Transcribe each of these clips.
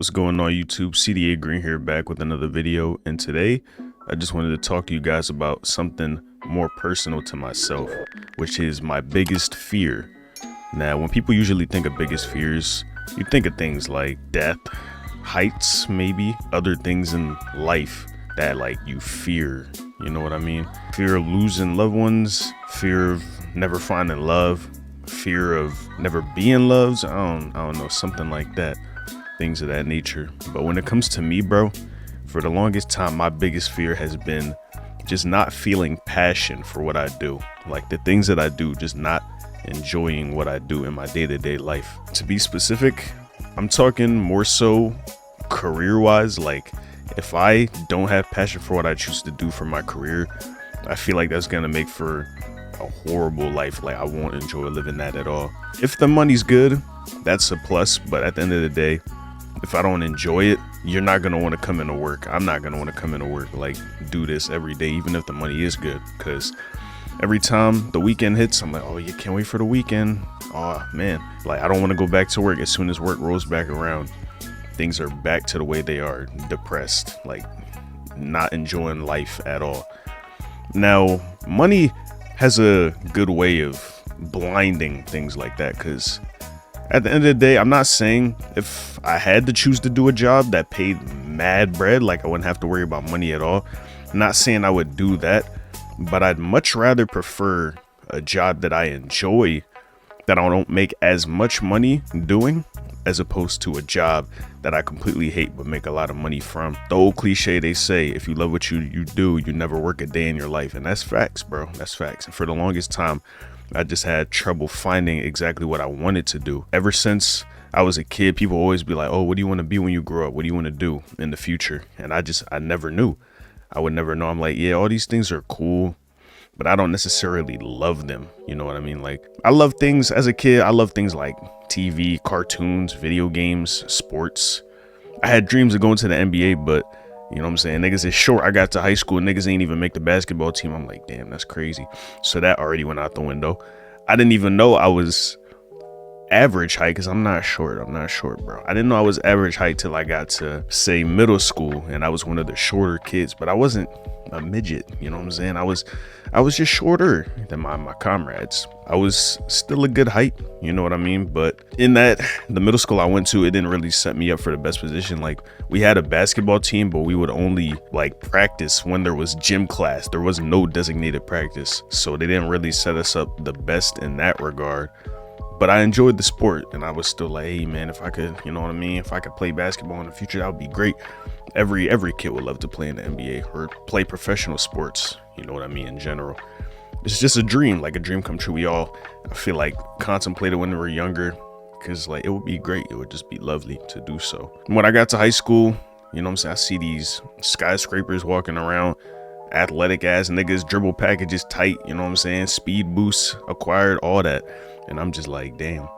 What's going on YouTube? CDA Green here, back with another video, and today I just wanted to talk to you guys about something more personal to myself, which is my biggest fear. Now, when people usually think of biggest fears, you think of things like death, heights, maybe other things in life that like you fear, you know what I mean? Fear of losing loved ones, fear of never finding love, fear of never being loved. I don't know, something like that. Things of that nature. But when it comes to me, bro, for the longest time, my biggest fear has been just not feeling passion for what I do. Like the things that I do, just not enjoying what I do in my day-to-day life. To be specific, I'm talking more so career-wise. Like if I don't have passion for what I choose to do for my career, I feel like that's gonna make for a horrible life. Like I won't enjoy living that at all. If the money's good, that's a plus, but at the end of the day, if I don't enjoy it, you're not gonna want to come into work. I'm not gonna want to come into work, like do this every day, even if the money is good, because every time the weekend hits, I'm like, oh, you can't wait for the weekend. Oh man, like I don't want to go back to work. As soon as work rolls back around, things are back to the way they are, depressed, like not enjoying life at all. Now, money has a good way of blinding things like that, because at the end of the day, I'm not saying if I had to choose to do a job that paid mad bread, like I wouldn't have to worry about money at all. I'm not saying I would do that, but I'd much rather prefer a job that I enjoy, that I don't make as much money doing, as opposed to a job that I completely hate but make a lot of money from. The old cliche, they say, if you love what you do, you never work a day in your life. And that's facts, bro. That's facts. And for the longest time, I just had trouble finding exactly what I wanted to do. Ever since I was a kid, people always be like, oh, what do you want to be when you grow up? What do you want to do in the future? And I never knew. I would never know. I'm like, yeah, all these things are cool, but I don't necessarily love them. You know what I mean? Like I love things as a kid. I love things like TV, cartoons, video games, sports. I had dreams of going to the NBA, but you know what I'm saying? Niggas is short. I got to high school, niggas ain't even make the basketball team. I'm like, damn, that's crazy. So that already went out the window. I didn't even know I was average height, because I'm not short, bro. I didn't know I was average height till I got to, say, middle school, and I was one of the shorter kids, but I wasn't a midget, you know what I'm saying? I was just shorter than my comrades. I was still a good height, you know what I mean? But in the middle school I went to, it didn't really set me up for the best position. Like we had a basketball team, but we would only like practice when there was gym class. There was no designated practice, so they didn't really set us up the best in that regard. But I enjoyed the sport, and I was still like, hey man, if I could, you know what I mean, if I could play basketball in the future, that would be great. Every kid would love to play in the NBA or play professional sports, you know what I mean, in general. It's just a dream, like a dream come true. We all, I feel like, contemplated when we were younger, because like it would be great, it would just be lovely to do so. When I got to high school, you know what I'm saying, I see these skyscrapers walking around, athletic ass niggas, dribble packages tight, you know what I'm saying, speed boosts acquired, all that. And I'm just like, damn,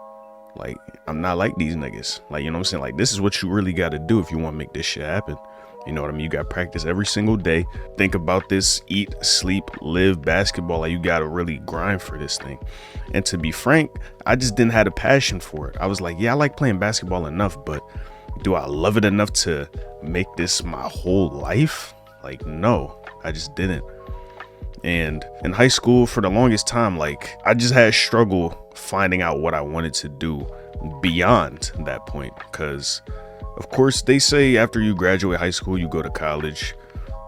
like I'm not like these niggas. Like, you know what I'm saying? Like this is what you really got to do if you want to make this shit happen. You know what I mean? You got to practice every single day. Think about this, eat, sleep, live basketball. Like you got to really grind for this thing. And to be frank, I just didn't have a passion for it. I was like, yeah, I like playing basketball enough, but do I love it enough to make this my whole life? Like, no, I just didn't. And in high school, for the longest time, like I just had struggle finding out what I wanted to do beyond that point. Because of course they say after you graduate high school, you go to college.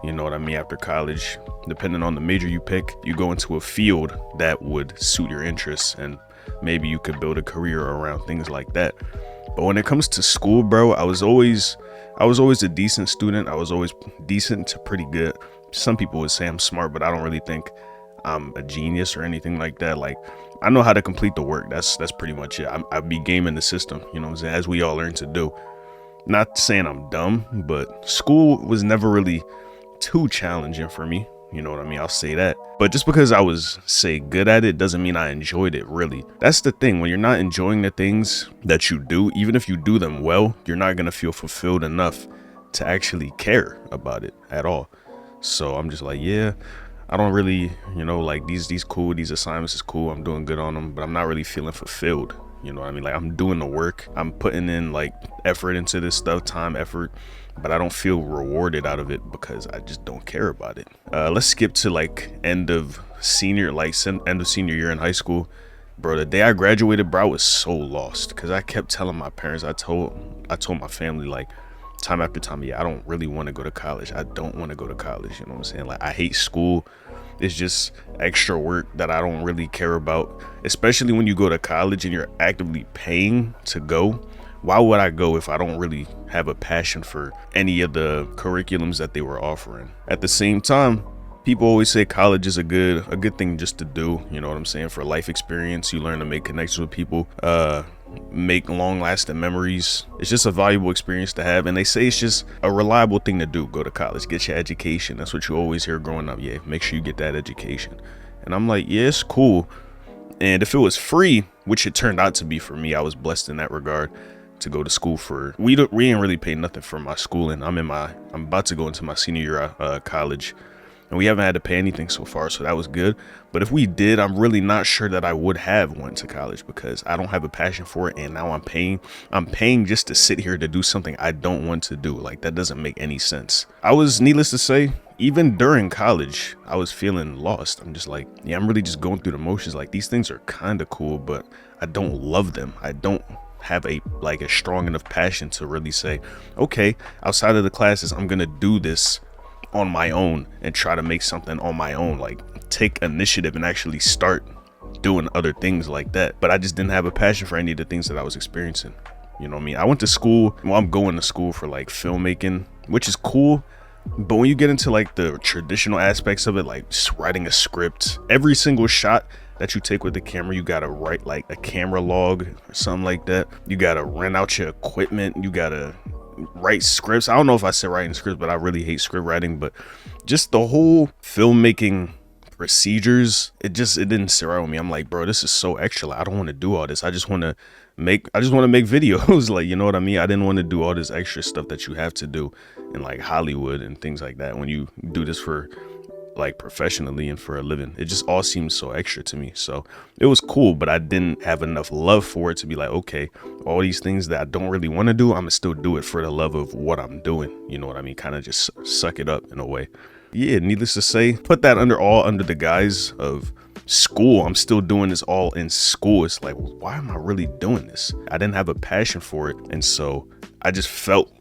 You know what I mean? After college, depending on the major you pick, you go into a field that would suit your interests, and maybe you could build a career around things like that. But when it comes to school, bro, I was always a decent student. I was always decent to pretty good. Some people would say I'm smart, but I don't really think I'm a genius or anything like that. Like I know how to complete the work. That's pretty much it. I be gaming the system, you know what I'm saying, as we all learn to do. Not saying I'm dumb, but school was never really too challenging for me. You know what I mean? I'll say that. But just because I was, say, good at it doesn't mean I enjoyed it, really. That's the thing. When you're not enjoying the things that you do, even if you do them well, you're not going to feel fulfilled enough to actually care about it at all. So I'm just like, yeah, I don't really, you know, like these assignments is cool. I'm doing good on them, but I'm not really feeling fulfilled. You know what I mean? Like, I'm doing the work, I'm putting in like effort into this stuff, time, effort, but I don't feel rewarded out of it because I just don't care about it. Let's skip to like end of senior year in high school. Bro, the day I graduated, bro, I was so lost because I kept telling my parents, I told my family like time after time, yeah, I don't really want to go to college. I don't want to go to college. You know what I'm saying? Like, I hate school. It's just extra work that I don't really care about, especially when you go to college and you're actively paying to go. Why would I go if I don't really have a passion for any of the curriculums that they were offering? At the same time, people always say college is a good thing just to do. You know what I'm saying? For life experience, you learn to make connections with people, make long lasting memories. It's just a valuable experience to have. And they say it's just a reliable thing to do. Go to college, get your education. That's what you always hear growing up. Yeah, make sure you get that education. And I'm like, yeah, it's cool. And if it was free, which it turned out to be for me, I was blessed in that regard to go to school for. We didn't really pay nothing for my schooling. I'm about to go into my senior year college, and we haven't had to pay anything so far, so that was good. But if we did, I'm really not sure that I would have went to college because I don't have a passion for it, and now I'm paying just to sit here to do something I don't want to do. Like, that doesn't make any sense. Needless to say, even during college, I was feeling lost. I'm just like, yeah, I'm really just going through the motions. Like, these things are kind of cool, but I don't love them. I don't have a strong enough passion to really say, okay, outside of the classes, I'm gonna do this on my own and try to make something on my own, like take initiative and actually start doing other things like that. But I just didn't have a passion for any of the things that I was experiencing. You know what I mean? I went to school, I'm going to school for like filmmaking, which is cool. But when you get into like the traditional aspects of it, like just writing a script, every single shot that you take with the camera, you gotta write like a camera log or something like that. You gotta rent out your equipment. You gotta write scripts. I don't know if I said writing scripts, but I really hate script writing. But just the whole filmmaking procedures, it didn't sit right with me. I'm like, bro, this is so extra. Like, I don't want to do all this. I just want to make videos. Like, you know what I mean? I didn't want to do all this extra stuff that you have to do in like Hollywood and things like that when you do this for like professionally and for a living. It just all seems so extra to me. So it was cool, but I didn't have enough love for it to be like, okay, all these things that I don't really want to do, I'm gonna still do it for the love of what I'm doing. You know what I mean? Kind of just suck it up in a way. Yeah, needless to say, put that under the guise of school. I'm still doing this all in school. It's like, why am I really doing this? I didn't have a passion for it, and so I just felt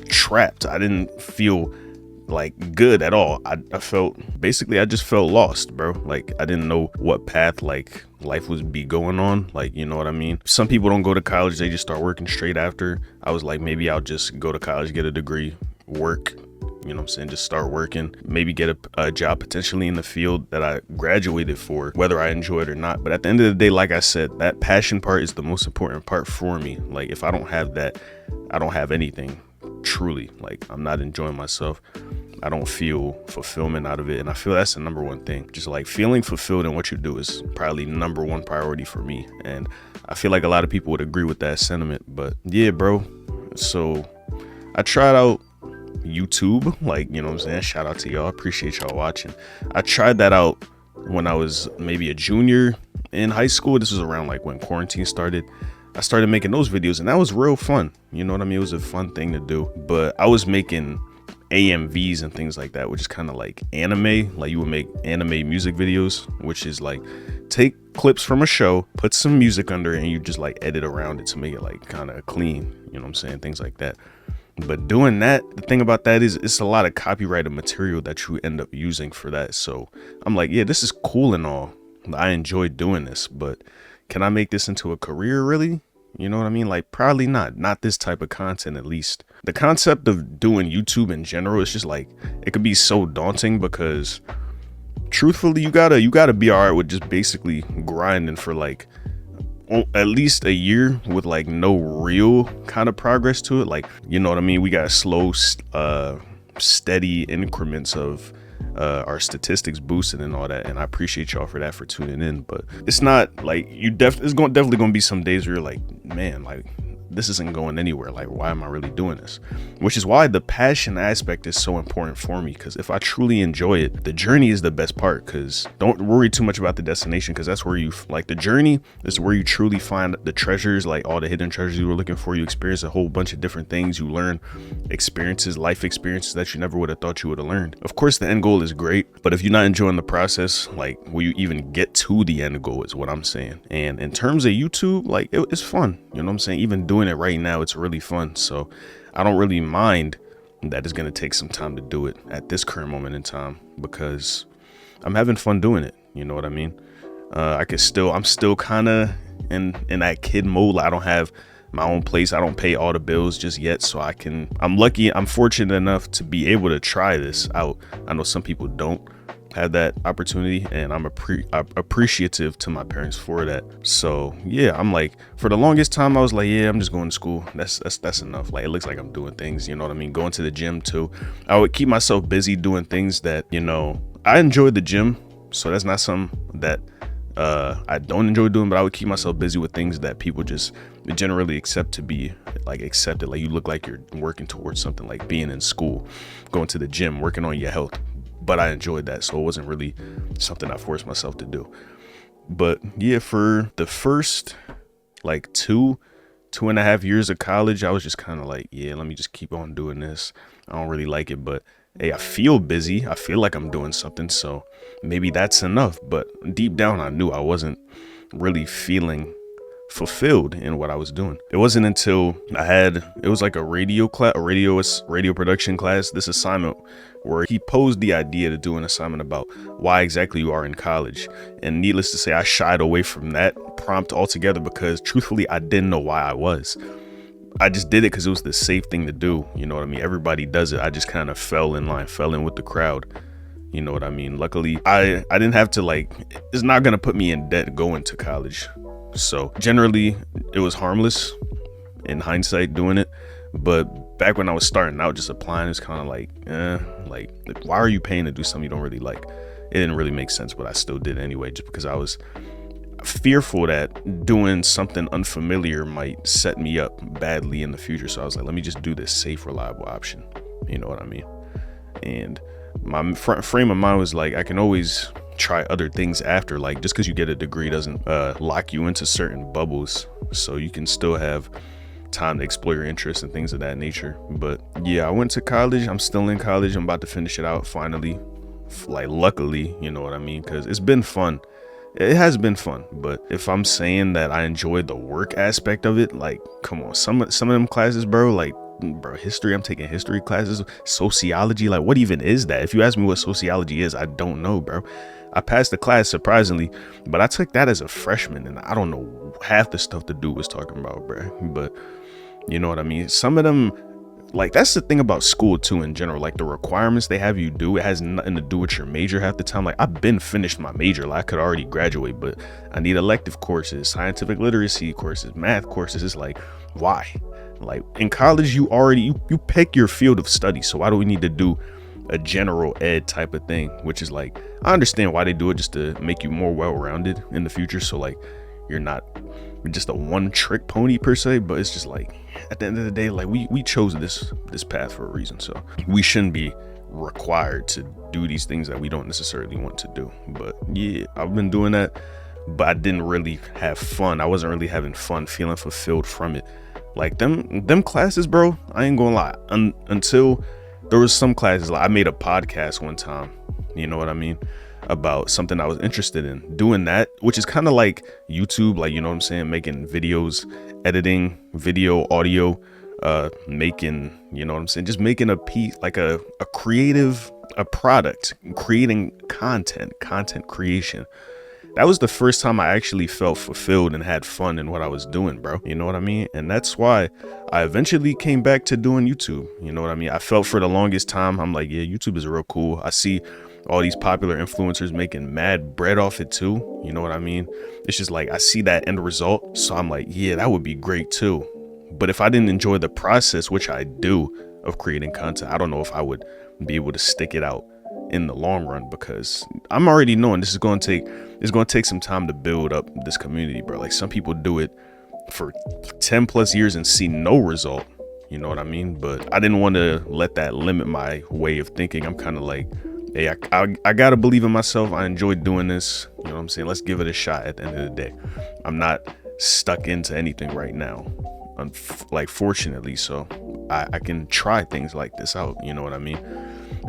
trapped. I didn't feel like good at all. I just felt lost, bro. Like, I didn't know what path like life would be going on. Like, you know what I mean? Some people don't go to college, they just start working straight after. I was like, maybe I'll just go to college, get a degree, work, you know what I'm saying, just start working, maybe get a job potentially in the field that I graduated for, whether I enjoy it or not. But at the end of the day, like I said, that passion part is the most important part for me. Like, if I don't have that, I don't have anything. Truly, like, I'm not enjoying myself. I don't feel fulfillment out of it, and I feel that's the number one thing. Just like feeling fulfilled in what you do is probably number one priority for me, and I feel like a lot of people would agree with that sentiment. But yeah, bro, so I tried out YouTube, like, you know what I'm saying, shout out to y'all, appreciate y'all watching. I tried that out when I was maybe a junior in high school. This was around like when quarantine started. I started making those videos, and that was real fun. You know what I mean? It was a fun thing to do. But I was making AMVs and things like that, which is kind of like anime. Like, you would make anime music videos, which is like take clips from a show, put some music under it, and you just like edit around it to make it like kind of clean. You know what I'm saying? Things like that. But doing that, the thing about that is it's a lot of copyrighted material that you end up using for that. So I'm like, yeah, this is cool and all. I enjoy doing this, but can I make this into a career, really? You know what I mean? Like, probably not this type of content, at least. The concept of doing YouTube in general is just like, it could be so daunting because truthfully, you gotta be all right with just basically grinding for like at least a year with like no real kind of progress to it. Like, you know what I mean? We got slow, steady increments of our statistics boosted and all that, and I appreciate y'all for that, for tuning in. But it's not like definitely gonna be some days where you're like, man, like this isn't going anywhere. Like, why am I really doing this? Which is why the passion aspect is so important for me, because if I truly enjoy it, the journey is the best part. Because don't worry too much about the destination, because that's where you, like, the journey is where you truly find the treasures, like all the hidden treasures you were looking for. You experience a whole bunch of different things. You learn experiences, life experiences that you never would have thought you would have learned. Of course, the end goal is great, but if you're not enjoying the process, like, will you even get to the end goal is what I'm saying. And in terms of YouTube, like, it's fun. You know what I'm saying? Even doing it right now, it's really fun. So I don't really mind that it's going to take some time to do it at this current moment in time, because I'm having fun doing it. You know what I mean? I'm still kind of in that kid mode. I don't have my own place. I don't pay all the bills just yet. So I'm lucky. I'm fortunate enough to be able to try this out. I know some people don't have that opportunity, and I'm appreciative to my parents for that. So yeah, I'm like, for the longest time I was like, yeah, I'm just going to school. That's enough. Like, it looks like I'm doing things, you know what I mean? Going to the gym too. I would keep myself busy doing things that, you know, I enjoy the gym. So that's not something that I don't enjoy doing, but I would keep myself busy with things that people just generally accept to be like accepted. Like, you look like you're working towards something, like being in school, going to the gym, working on your health. But I enjoyed that, so it wasn't really something I forced myself to do. But yeah, for the first like 2.5 years of college, I was just kind of like, yeah, let me just keep on doing this. I don't really like it, but hey, I feel busy. I feel like I'm doing something, so maybe that's enough. But deep down, I knew I wasn't really feeling fulfilled in what I was doing. It wasn't until it was like a radio production class, this assignment where he posed the idea to do an assignment about why exactly you are in college. And needless to say, I shied away from that prompt altogether, because truthfully, I didn't know why I was. I just did it because it was the safe thing to do. You know what I mean? Everybody does it. I just kind of fell in with the crowd. You know what I mean? Luckily, I didn't have to, like, it's not going to put me in debt going to college. So generally, it was harmless in hindsight doing it. But back when I was starting out, just applying, it's kind of like, like, why are you paying to do something you don't really like? It didn't really make sense, but I still did anyway, just because I was fearful that doing something unfamiliar might set me up badly in the future. So I was like, let me just do this safe, reliable option. You know what I mean? And my frame of mind was like, I can always try other things after. Like, just because you get a degree doesn't lock you into certain bubbles. So you can still have time to explore your interests and things of that nature. But yeah, I went to college. I'm still in college. I'm about to finish it out finally. Like, luckily, you know what I mean? Because it's been fun. It has been fun. But if I'm saying that I enjoyed the work aspect of it, like, come on, some of them classes, bro, like, history, I'm taking history classes, sociology, like, what even is that? If you ask me what sociology is, I don't know, bro. I passed the class, surprisingly, but I took that as a freshman, and I don't know half the stuff the dude was talking about, bro. But you know what I mean? Some of them, like, that's the thing about school too in general. Like, the requirements they have you do, it has nothing to do with your major half the time. Like, I've been finished my major, like, I could already graduate, but I need elective courses, scientific literacy courses, math courses. It's like, why? Like, in college, you pick your field of study, so why do we need to do a general ed type of thing? Which is like, I understand why they do it, just to make you more well-rounded in the future, so like you're not just a one-trick pony per se. But it's just like, at the end of the day, like, we chose this path for a reason, so we shouldn't be required to do these things that we don't necessarily want to do. But yeah, I've been doing that, but I didn't really have fun. I wasn't really having fun, feeling fulfilled from it. Like, them classes, bro, I ain't gonna lie, until there was some classes, like, I made a podcast one time, you know what I mean, about something I was interested in, doing that, which is kind of like YouTube, like, you know what I'm saying, making videos, editing video, audio, making, you know what I'm saying, just making a piece, like a creative, a product, creating content creation. That was the first time I actually felt fulfilled and had fun in what I was doing, bro. You know what I mean? And that's why I eventually came back to doing YouTube. You know what I mean? I felt for the longest time, I'm like, yeah, YouTube is real cool. I see all these popular influencers making mad bread off it too. You know what I mean? It's just like, I see that end result. So I'm like, yeah, that would be great too. But if I didn't enjoy the process, which I do, of creating content, I don't know if I would be able to stick it out in the long run, because I'm already knowing it's going to take some time to build up this community, bro. Like, some people do it for 10 plus years and see no result. You know what I mean? But I didn't want to let that limit my way of thinking. I'm kind of like, hey, I gotta believe in myself. I enjoy doing this. You know what I'm saying? Let's give it a shot at the end of the day. I'm not stuck into anything right now, like, fortunately. So I can try things like this out. You know what I mean?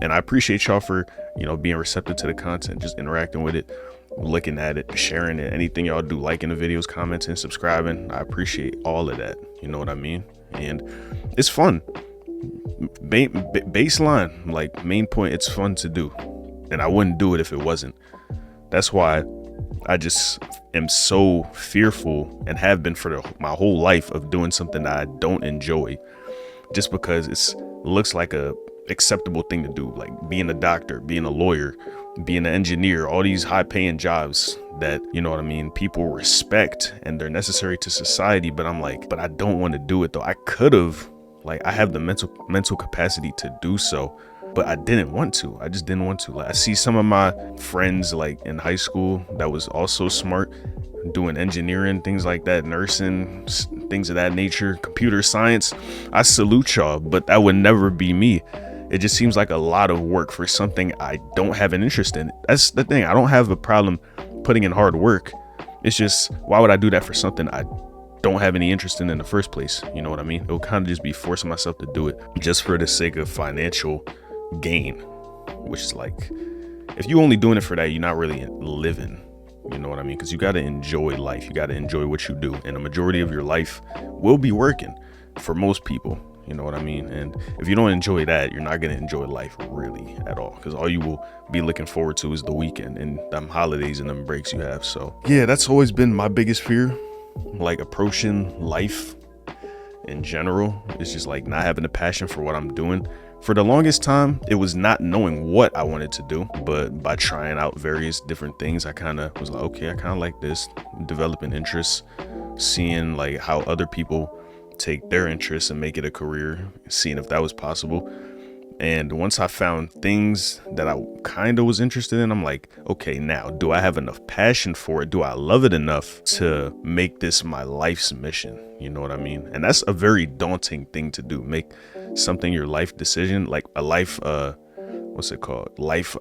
And I appreciate y'all for, you know, being receptive to the content, just interacting with it, looking at it, sharing it, anything y'all do, liking the videos, commenting, subscribing. I appreciate all of that. You know what I mean? And it's fun. Baseline, like, main point, it's fun to do, and I wouldn't do it if it wasn't. That's why I just am so fearful, and have been for my whole life, of doing something that I don't enjoy, just because it looks like a acceptable thing to do, like being a doctor, being a lawyer, being an engineer, all these high paying jobs that, you know what I mean, people respect and they're necessary to society. But I'm like, but I don't want to do it though. I could have, like, I have the mental capacity to do so, but I didn't want to. I just didn't want to. Like, I see some of my friends, like, in high school that was also smart, doing engineering, things like that, nursing, things of that nature, computer science. I salute y'all, but that would never be me. It just seems like a lot of work for something I don't have an interest in. That's the thing. I don't have a problem putting in hard work. It's just, why would I do that for something I don't have any interest in the first place? You know what I mean? It would kind of just be forcing myself to do it just for the sake of financial gain, which is like, if you only doing it for that, you're not really living. You know what I mean? Because you got to enjoy life. You got to enjoy what you do. And the majority of your life will be working for most people. You know what I mean? And if you don't enjoy that, you're not going to enjoy life really at all, because all you will be looking forward to is the weekend and them holidays and them breaks you have. So yeah, that's always been my biggest fear, like, approaching life in general. It's just like not having a passion for what I'm doing. For the longest time, it was not knowing what I wanted to do, but by trying out various different things, I kind of was like, okay, I kind of like this, developing interests, seeing like how other people take their interests and make it a career, seeing if that was possible. And once I found things that I kind of was interested in, I'm like, okay, now, do I have enough passion for it? Do I love it enough to make this my life's mission? You know what I mean? And that's a very daunting thing to do. Make something your life decision, like a life, what's it called? Life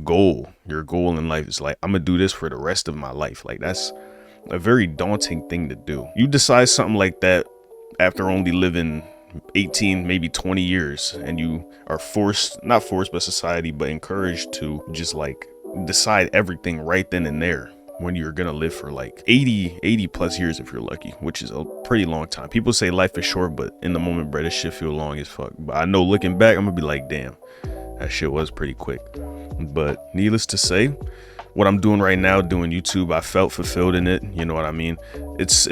goal. Your goal in life is like, I'm gonna do this for the rest of my life. Like, that's a very daunting thing to do. You decide something like that after only living 18, maybe 20 years, and you are not forced by society, but encouraged to just like decide everything right then and there, when you're gonna live for like 80 plus years if you're lucky, which is a pretty long time. People say life is short, but in the moment, bro, this shit feel long as fuck. But I know, looking back, I'm gonna be like, damn, that shit was pretty quick. But needless to say, what I'm doing right now, doing YouTube, I felt fulfilled in it. You know what I mean? It's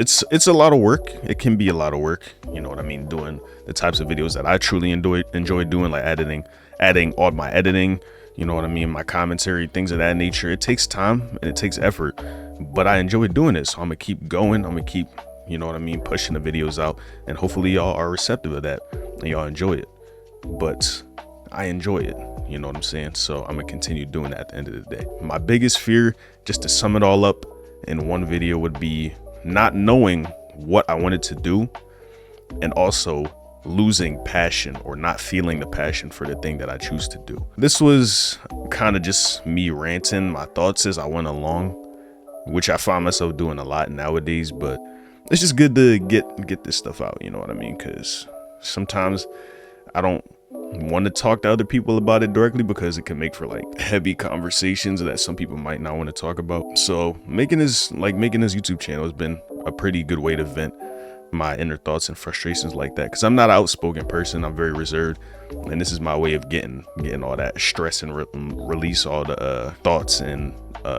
a lot of work. It can be a lot of work. You know what I mean? Doing the types of videos that I truly enjoy doing, like adding all my editing, you know what I mean, my commentary, things of that nature. It takes time and it takes effort, but I enjoy doing it. So I'm gonna keep going. I'm gonna keep, you know what I mean, pushing the videos out, and hopefully y'all are receptive of that and y'all enjoy it. But I enjoy it. You know what I'm saying? So I'm gonna continue doing that at the end of the day. My biggest fear, just to sum it all up in one video, would be not knowing what I wanted to do, and also losing passion or not feeling the passion for the thing that I choose to do. This was kind of just me ranting my thoughts as I went along, which I find myself doing a lot nowadays, but it's just good to get this stuff out. You know what I mean? Because sometimes I don't want to talk to other people about it directly, because it can make for like heavy conversations that some people might not want to talk about. So making this YouTube channel has been a pretty good way to vent my inner thoughts and frustrations like that, because I'm not an outspoken person. I'm very reserved, and this is my way of getting all that stress and release all the thoughts and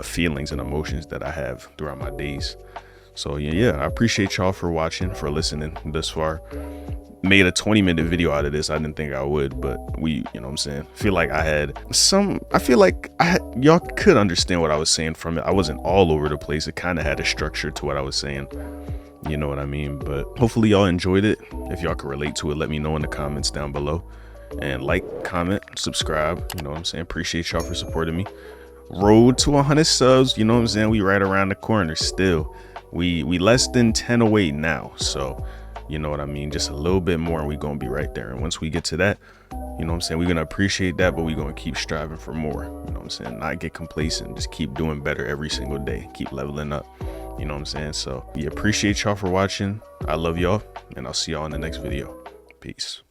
feelings and emotions that I have throughout my days. So yeah, I appreciate y'all for watching, for listening this far. Made a 20-minute video out of this. I didn't think I would, but you know what I'm saying, I feel like y'all could understand what I was saying from it. I wasn't all over the place. It kind of had a structure to what I was saying, you know what I mean? But hopefully y'all enjoyed it. If y'all could relate to it, let me know in the comments down below, and like, comment, subscribe. You know what I'm saying? Appreciate y'all for supporting me. Road to 100 subs, you know what I'm saying? We right around the corner still. we less than 10 away now. So, you know what I mean? Just a little bit more and we're going to be right there. And once we get to that, you know what I'm saying, we're going to appreciate that, but we're going to keep striving for more. You know what I'm saying? Not get complacent, just keep doing better every single day, keep leveling up. You know what I'm saying? So, yeah, appreciate y'all for watching. I love y'all, and I'll see y'all in the next video. Peace.